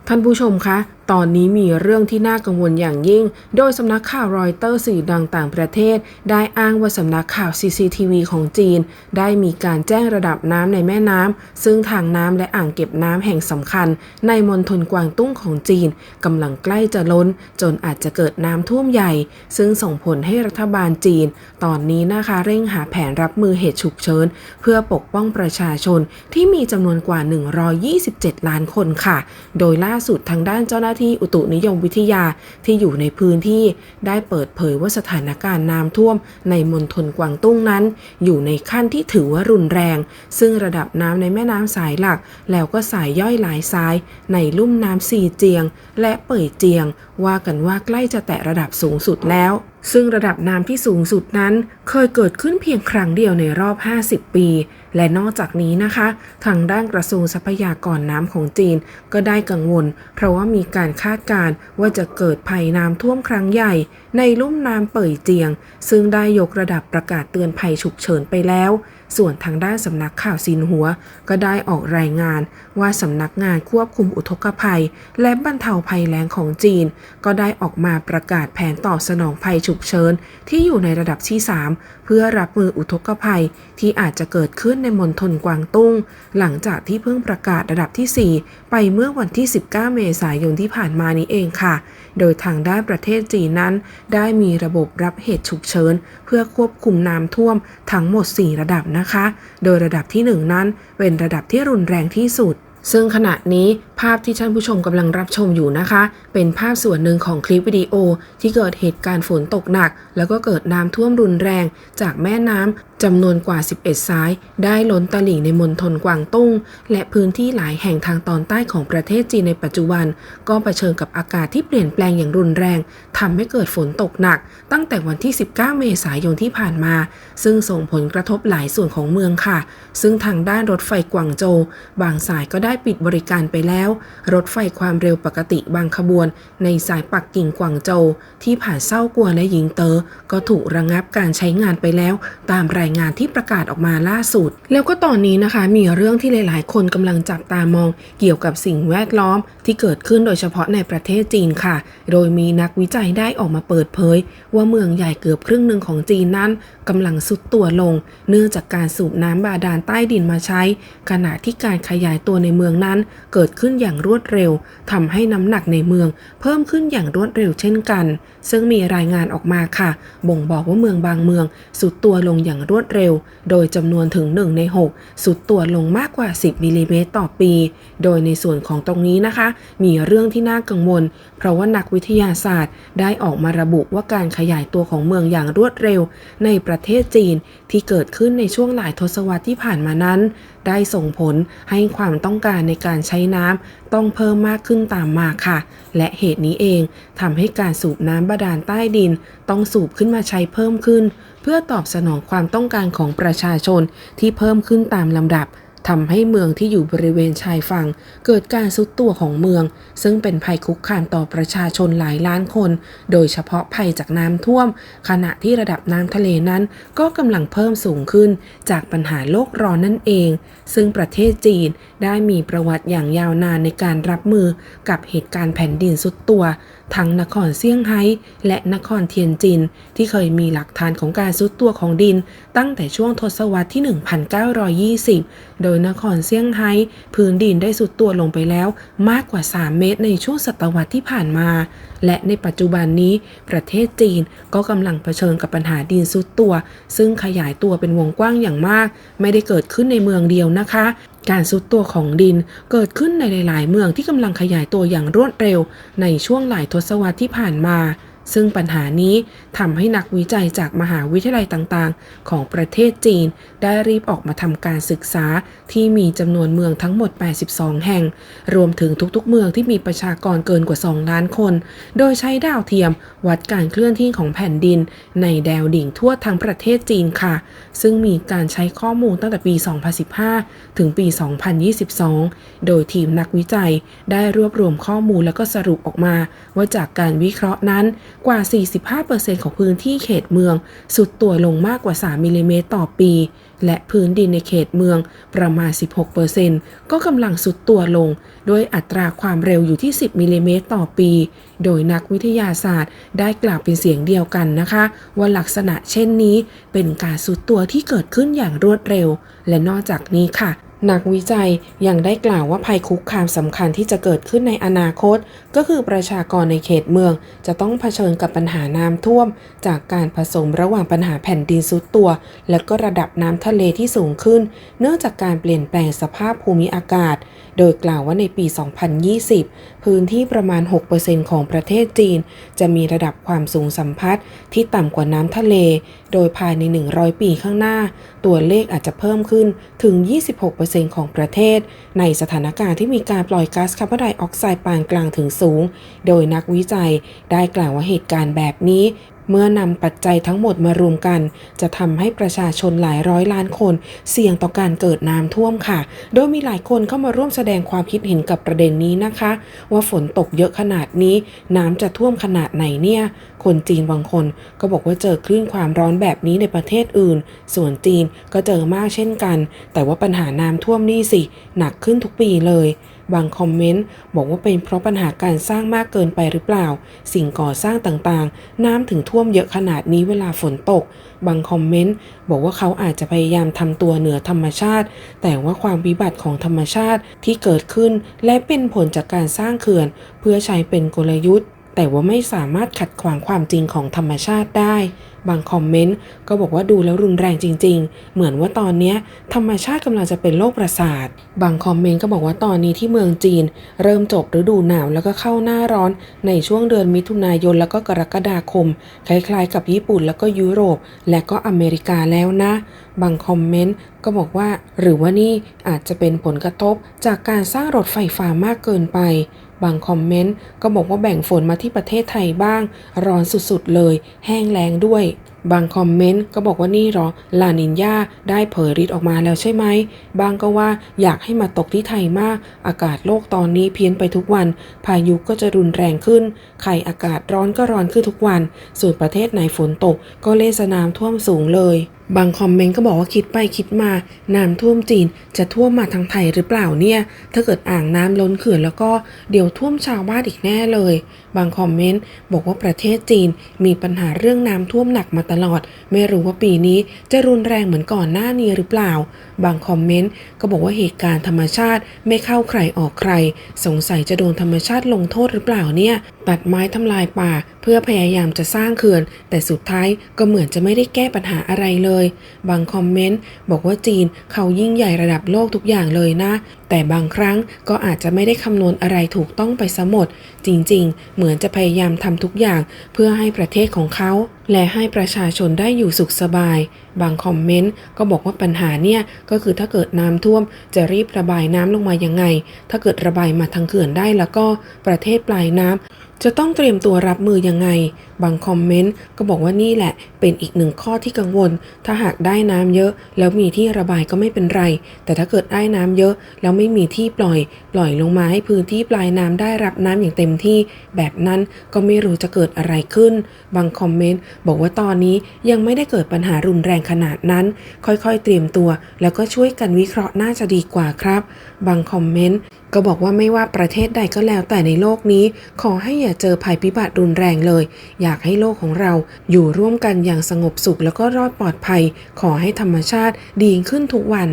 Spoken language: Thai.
ท่านผู้ชมคะตอนนี้มีเรื่องที่น่ากังวลอย่างยิ่งโดยสำนักข่าวรอยเตอร์สื่อดังต่างประเทศได้อ้างว่าสำนักข่าว CCTV ของจีนได้มีการแจ้งระดับน้ำในแม่น้ำซึ่งทางน้ำและอ่างเก็บน้ำแห่งสำคัญในมณฑลกวางตุ้งของจีนกำลังใกล้จะล้นจนอาจจะเกิดน้ำท่วมใหญ่ซึ่งส่งผลให้รัฐบาลจีนตอนนี้นะคะเร่งหาแผนรับมือเหตุฉุกเฉินเพื่อปกป้องประชาชนที่มีจำนวนกว่า127ล้านคนค่ะโดยล่าสุดทางด้านเจ้าหน้าที่อุตุนิยมวิทยาที่อยู่ในพื้นที่ได้เปิดเผยว่าสถานการณ์น้ำท่วมในมณฑลกวางตุ้งนั้นอยู่ในขั้นที่ถือว่ารุนแรงซึ่งระดับน้ำในแม่น้ำสายหลักแล้วก็สายย่อยหลายสายในลุ่มน้ำซีเจียงและเป่ยเจียงว่ากันว่าใกล้จะแตะระดับสูงสุดแล้วซึ่งระดับน้ำที่สูงสุดนั้นเคยเกิดขึ้นเพียงครั้งเดียวในรอบ50ปีและนอกจากนี้นะคะทางด้านกระทรวงทรัพยากรน้ำของจีนก็ได้กังวลเพราะว่ามีการคาดการณ์ว่าจะเกิดภัยน้ำท่วมครั้งใหญ่ในลุ่มน้ำเป่ยเจียงซึ่งได้ยกระดับประกาศเตือนภัยฉุกเฉินไปแล้วส่วนทางด้านสำนักข่าวซินหัวก็ได้ออกรายงานว่าสำนักงานควบคุมอุทกภัยและบรรเทาภัยแล้งของจีนก็ได้ออกมาประกาศแผนตอบสนองภัยฉุกเฉินที่อยู่ในระดับที่3เพื่อรับมืออุทกภัยที่อาจจะเกิดขึ้นในมณฑลกวางตุ้งหลังจากที่เพิ่งประกาศระดับที่4ไปเมื่อวันที่19เมษายนที่ผ่านมานี้เองค่ะโดยทางด้านประเทศจีนนั้นได้มีระบบรับเหตุฉุกเฉินเพื่อควบคุมน้ำท่วมทั้งหมด4ระดับนะคะโดยระดับที่1นั้นเป็นระดับที่รุนแรงที่สุดซึ่งขณะนี้ภาพที่ท่านผู้ชมกำลังรับชมอยู่นะคะเป็นภาพส่วนหนึ่งของคลิปวิดีโอที่เกิดเหตุการณ์ฝนตกหนักแล้วก็เกิดน้ำท่วมรุนแรงจากแม่น้ำจำนวนกว่า11สายได้ล้นตลิ่งในมณฑลกวางตุ้งและพื้นที่หลายแห่งทางตอนใต้ของประเทศจีนในปัจจุบันก็เผชิญกับอากาศที่เปลี่ยนแปลงอย่างรุนแรงทำให้เกิดฝนตกหนักตั้งแต่วันที่19เมษายนที่ผ่านมาซึ่งส่งผลกระทบหลายส่วนของเมืองค่ะซึ่งทางด้านรถไฟกวางโจวบางสายก็ได้ปิดบริการไปแล้วรถไฟความเร็วปกติบางขบวนในสายปักกิ่งกวางโจวที่ผ่านเซ่ากวและหยิงเต๋อก็ถูกระงับการใช้งานไปแล้วตามรายงานที่ประกาศออกมาล่าสุดแล้วก็ตอนนี้นะคะมีเรื่องที่หลายๆคนกำลังจับตามองเกี่ยวกับสิ่งแวดล้อมที่เกิดขึ้นโดยเฉพาะในประเทศจีนค่ะโดยมีนักวิจัยได้ออกมาเปิดเผยว่าเมืองใหญ่เกือบครึ่งหนึ่งของจีนนั้นกำลังทรุดตัวลงเนื่องจากการสูบน้ำบาดาลใต้ดินมาใช้ขณะที่การขยายตัวในเมืองนั้นเกิดขึ้นอย่างรวดเร็วทำให้น้ำหนักในเมืองเพิ่มขึ้นอย่างรวดเร็วเช่นกันซึ่งมีรายงานออกมาค่ะบ่งบอกว่าเมืองบางเมืองทรุดตัวลงอย่างรวดเร็วโดยจำนวนถึง1ใน6ทรุดตัวลงมากกว่า10มิลลิเมตรต่อปีโดยในส่วนของตรงนี้นะคะมีเรื่องที่น่ากังวลเพราะว่านักวิทยาศาสตร์ได้ออกมาระบุว่าการขยายตัวของเมืองอย่างรวดเร็วในประเทศจีนที่เกิดขึ้นในช่วงหลายทศวรรษที่ผ่านมานั้นได้ส่งผลให้ความต้องการในการใช้น้ำต้องเพิ่มมากขึ้นตามมาค่ะและเหตุนี้เองทำให้การสูบน้ำบาดาลใต้ดินต้องสูบขึ้นมาใช้เพิ่มขึ้นเพื่อตอบสนองความต้องการของประชาชนที่เพิ่มขึ้นตามลำดับทำให้เมืองที่อยู่บริเวณชายฝั่งเกิดการทรุดตัวของเมืองซึ่งเป็นภัยคุกคามต่อประชาชนหลายล้านคนโดยเฉพาะภัยจากน้ำท่วมขณะที่ระดับน้ำทะเลนั้นก็กำลังเพิ่มสูงขึ้นจากปัญหาโลกร้อนนั่นเองซึ่งประเทศจีนได้มีประวัติอย่างยาวนานในการรับมือกับเหตุการณ์แผ่นดินทรุดตัวทั้งนครเซี่ยงไฮ้และนครเทียนจินที่เคยมีหลักฐานของการทรุดตัวของดินตั้งแต่ช่วงทศวรรษที่1920โดยนครเซี่ยงไฮ้พื้นดินได้ทรุดตัวลงไปแล้วมากกว่า3เมตรในช่วงศตวรรษที่ผ่านมาและในปัจจุบันนี้ประเทศจีนก็กำลังเผชิญกับปัญหาดินทรุดตัวซึ่งขยายตัวเป็นวงกว้างอย่างมากไม่ได้เกิดขึ้นในเมืองเดียวนะคะการทรุดตัวของดินเกิดขึ้นในหลายๆเมืองที่กำลังขยายตัวอย่างรวดเร็วในช่วงหลายทศวรรษที่ผ่านมาซึ่งปัญหานี้ทำให้นักวิจัยจากมหาวิทยาลัยต่างๆของประเทศจีนได้รีบออกมาทำการศึกษาที่มีจำนวนเมืองทั้งหมด82แห่งรวมถึงทุกๆเมืองที่มีประชากรเกินกว่า2ล้านคนโดยใช้ดาวเทียมวัดการเคลื่อนที่ของแผ่นดินในแนวดิ่งทั่วทั้งประเทศจีนค่ะซึ่งมีการใช้ข้อมูลตั้งแต่ปี2015ถึงปี2022โดยทีมนักวิจัยได้รวบรวมข้อมูลแล้วก็สรุปออกมาว่าจากการวิเคราะห์นั้น กว่า 45% ของพื้นที่เขตเมืองสุดตัวลงมากกว่า 3 มิลลิเมตรต่อปีและพื้นดินในเขตเมืองประมาณ 16% ก็กำลังสุดตัวลงด้วยอัตราความเร็วอยู่ที่ 10 มิลลิเมตรต่อปี โดยนักวิทยาศาสตร์ได้กล่าวเป็นเสียงเดียวกันนะคะว่าลักษณะเช่นนี้เป็นการสุดตัวที่เกิดขึ้นอย่างรวดเร็วและนอกจากนี้ค่ะนักวิจัยยังได้กล่าวว่าภัยคุกคามสำคัญที่จะเกิดขึ้นในอนาคตก็คือประชากรในเขตเมืองจะต้องเผชิญกับปัญหาน้ำท่วมจากการผสมระหว่างปัญหาแผ่นดินทรุดตัวและก็ระดับน้ำทะเลที่สูงขึ้นเนื่องจากการเปลี่ยนแปลงสภาพภูมิอากาศโดยกล่าวว่าในปี 2020 พื้นที่ประมาณ 6% ของประเทศจีนจะมีระดับความสูงสัมพัทธ์ที่ต่ำกว่าน้ำทะเลโดยภายใน 100 ปีข้างหน้าตัวเลขอาจจะเพิ่มขึ้นถึง 26% ของประเทศในสถานการณ์ที่มีการปล่อยก๊าซคาร์บอนไดออกไซด์ปานกลางถึงสูงโดยนักวิจัยได้กล่าวว่าเหตุการณ์แบบนี้เมื่อนำปัจจัยทั้งหมดมารวมกันจะทำให้ประชาชนหลายร้อยล้านคนเสี่ยงต่อการเกิดน้ำท่วมค่ะโดยมีหลายคนเข้ามาร่วมแสดงความคิดเห็นกับประเด็นนี้นะคะว่าฝนตกเยอะขนาดนี้น้ำจะท่วมขนาดไหนเนี่ยคนจีนบางคนก็บอกว่าเจอคลื่นความร้อนแบบนี้ในประเทศอื่นส่วนจีนก็เจอมากเช่นกันแต่ว่าปัญหาน้ำท่วมนี่สิหนักขึ้นทุกปีเลยบางคอมเมนต์บอกว่าเป็นเพราะปัญหาการสร้างมากเกินไปหรือเปล่าสิ่งก่อสร้างต่างๆน้ำถึงท่วมเยอะขนาดนี้เวลาฝนตกบางคอมเมนต์บอกว่าเขาอาจจะพยายามทำตัวเหนือธรรมชาติแต่ว่าความวิบัติของธรรมชาติที่เกิดขึ้นและเป็นผลจากการสร้างเขื่อนเพื่อใช้เป็นกลยุทธ์แต่ว่าไม่สามารถขัดขวางความจริงของธรรมชาติได้บางคอมเมนต์ก็บอกว่าดูแล้วรุนแรงจริงๆเหมือนว่าตอนนี้ธรรมชาติกำลังจะเป็นโรคประสาทบางคอมเมนต์ก็บอกว่าตอนนี้ที่เมืองจีนเริ่มจบฤดูหนาวแล้วก็เข้าหน้าร้อนในช่วงเดือนมิถุนายนแล้วก็กรกฎาคมคล้ายๆกับญี่ปุ่นแล้วก็ยุโรปและก็อเมริกาแล้วนะบางคอมเมนต์ก็บอกว่าหรือว่านี่อาจจะเป็นผลกระทบจากการสร้างรถไฟฟ้ามากเกินไปบางคอมเมนต์ก็บอกว่าแบ่งฝนมาที่ประเทศไทยบ้างร้อนสุดๆเลยแห้งแล้งด้วยบางคอมเมนต์ก็บอกว่านี่หรอลานิญญาได้เผยฤทธิ์ออกมาแล้วใช่ไหมบางก็ว่าอยากให้มาตกที่ไทยมากอากาศโลกตอนนี้เพี้ยนไปทุกวันพายุก็จะรุนแรงขึ้นใครอากาศร้อนก็ร้อนขึ้นทุกวันส่วนประเทศไหนฝนตกก็เล่นสนามท่วมสูงเลยบางคอมเมนต์ก็บอกว่าคิดไปคิดมาน้ำท่วมจีนจะท่วมมาทางไทยหรือเปล่าเนี่ยถ้าเกิดอ่างน้ำล้นเขื่อนแล้วก็เดี๋ยวท่วมชาวบ้านอีกแน่เลยบางคอมเมนต์บอกว่าประเทศจีนมีปัญหาเรื่องน้ำท่วมหนักมาตลอดไม่รู้ว่าปีนี้จะรุนแรงเหมือนก่อนหน้านี้หรือเปล่าบางคอมเมนต์ก็บอกว่าเหตุการณ์ธรรมชาติไม่เข้าใครออกใครสงสัยจะโดนธรรมชาติลงโทษหรือเปล่าเนี่ยตัดไม้ทำลายป่าเพื่อพยายามจะสร้างเขื่อนแต่สุดท้ายก็เหมือนจะไม่ได้แก้ปัญหาอะไรเลยบางคอมเมนต์บอกว่าจีนเขายิ่งใหญ่ระดับโลกทุกอย่างเลยนะแต่บางครั้งก็อาจจะไม่ได้คำนวณอะไรถูกต้องไปซะหมดจริงๆเหมือนจะพยายามทำทุกอย่างเพื่อให้ประเทศของเขาและให้ประชาชนได้อยู่สุขสบายบางคอมเมนต์ก็บอกว่าปัญหาเนี่ยก็คือถ้าเกิดน้ำท่วมจะรีบระบายน้ำลงมายังไงถ้าเกิดระบายมาทางเขื่อนได้แล้วก็ประเทศปลายน้ำจะต้องเตรียมตัวรับมือยังไงบางคอมเมนต์ก็บอกว่านี่แหละเป็นอีกหนึ่งข้อที่กังวลถ้าหากได้น้ำเยอะแล้วมีที่ระบายก็ไม่เป็นไรแต่ถ้าเกิดได้น้ำเยอะแล้วไม่มีที่ปล่อยลงมาให้พื้นที่ปลายน้ำได้รับน้ำอย่างเต็มที่แบบนั้นก็ไม่รู้จะเกิดอะไรขึ้นบางคอมเมนต์บอกว่าตอนนี้ยังไม่ได้เกิดปัญหารุนแรงขนาดนั้นค่อยๆเตรียมตัวแล้วก็ช่วยกันวิเคราะห์น่าจะดีกว่าครับบางคอมเมนต์ก็บอกว่าไม่ว่าประเทศใดก็แล้วแต่ในโลกนี้ขอให้อย่าเจอภัยพิบัติรุนแรงเลยอยากให้โลกของเราอยู่ร่วมกันอย่างสงบสุขแล้วก็รอดปลอดภัยขอให้ธรรมชาติดีขึ้นทุกวัน